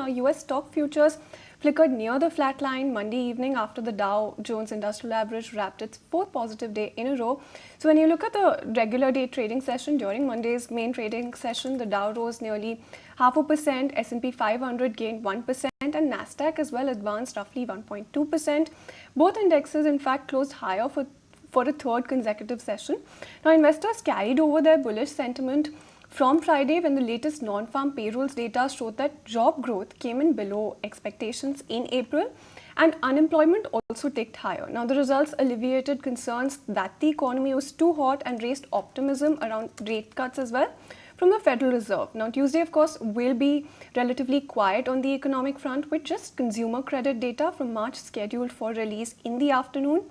Now, US stock futures flickered near the flat line Monday evening after the Dow Jones Industrial Average wrapped its fourth positive day in a row. So when you look at the regular day trading session, during Monday's main trading session, the Dow rose nearly 0.5%, S&P 500 gained 1%, and Nasdaq as well advanced roughly 1.2%. Both indexes, in fact, closed higher for a third consecutive session. Now, investors carried over their bullish sentiment from Friday when the latest non-farm payrolls data showed that job growth came in below expectations in April and unemployment also ticked higher. Now, the results alleviated concerns that the economy was too hot and raised optimism around rate cuts as well from the Federal Reserve. Now, Tuesday, of course, will be relatively quiet on the economic front with just consumer credit data from March scheduled for release in the afternoon.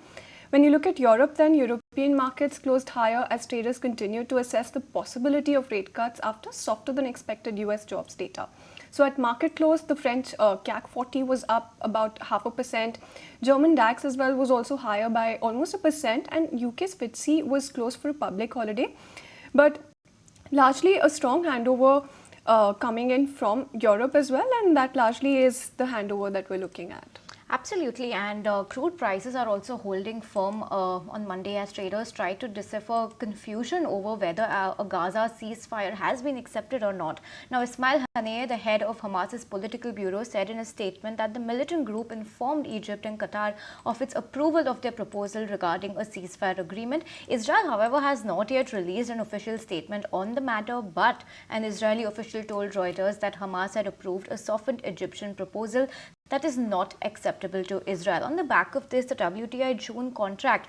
When you look at Europe, then European markets closed higher as traders continued to assess the possibility of rate cuts after softer than expected US jobs data. So at market close, the French CAC 40 was up about 0.5%. German DAX as well was also higher by almost 1%, and UK's FTSE was closed for a public holiday. But largely a strong handover coming in from Europe as well, and that largely is the handover that we're looking at. Absolutely, and crude prices are also holding firm on Monday as traders try to decipher confusion over whether a Gaza ceasefire has been accepted or not. Now, Ismail Haniyeh, the head of Hamas's political bureau, said in a statement that the militant group informed Egypt and Qatar of its approval of their proposal regarding a ceasefire agreement. Israel, however, has not yet released an official statement on the matter, but an Israeli official told Reuters that Hamas had approved a softened Egyptian proposal that is not acceptable to Israel. On the back of this, the WTI June contract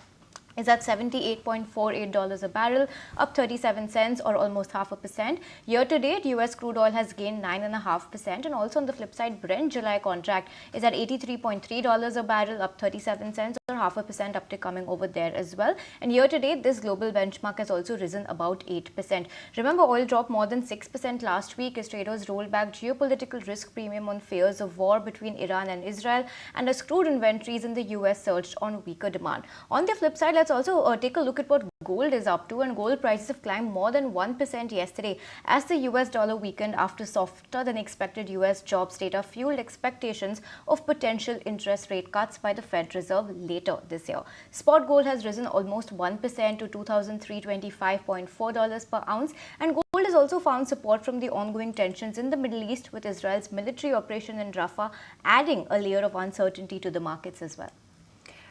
is at $78.48 a barrel, up 37 cents or almost 0.5%. Year to date, US crude oil has gained 9.5%, and also on the flip side, Brent July contract is at $83.3 a barrel, up 37 cents or 0.5% uptick coming over there as well. And year to date, this global benchmark has also risen about 8%. Remember, oil dropped more than 6% last week as traders rolled back geopolitical risk premium on fears of war between Iran and Israel, and as crude inventories in the US surged on weaker demand. On the flip side, let's also take a look at what gold is up to, and gold prices have climbed more than 1% yesterday as the US dollar weakened after softer than expected US jobs data fueled expectations of potential interest rate cuts by the Fed Reserve later this year. Spot gold has risen almost 1% to $2,325.4 per ounce, and gold has also found support from the ongoing tensions in the Middle East, with Israel's military operation in Rafah adding a layer of uncertainty to the markets as well.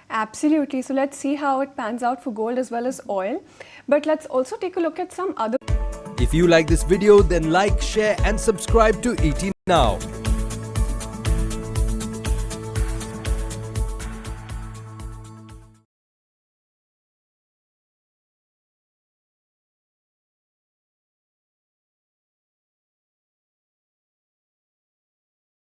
Absolutely. So let's see how it pans out for gold as well as oil. But let's also take a look at some other. If you like this video, then like, share and subscribe to ET Now.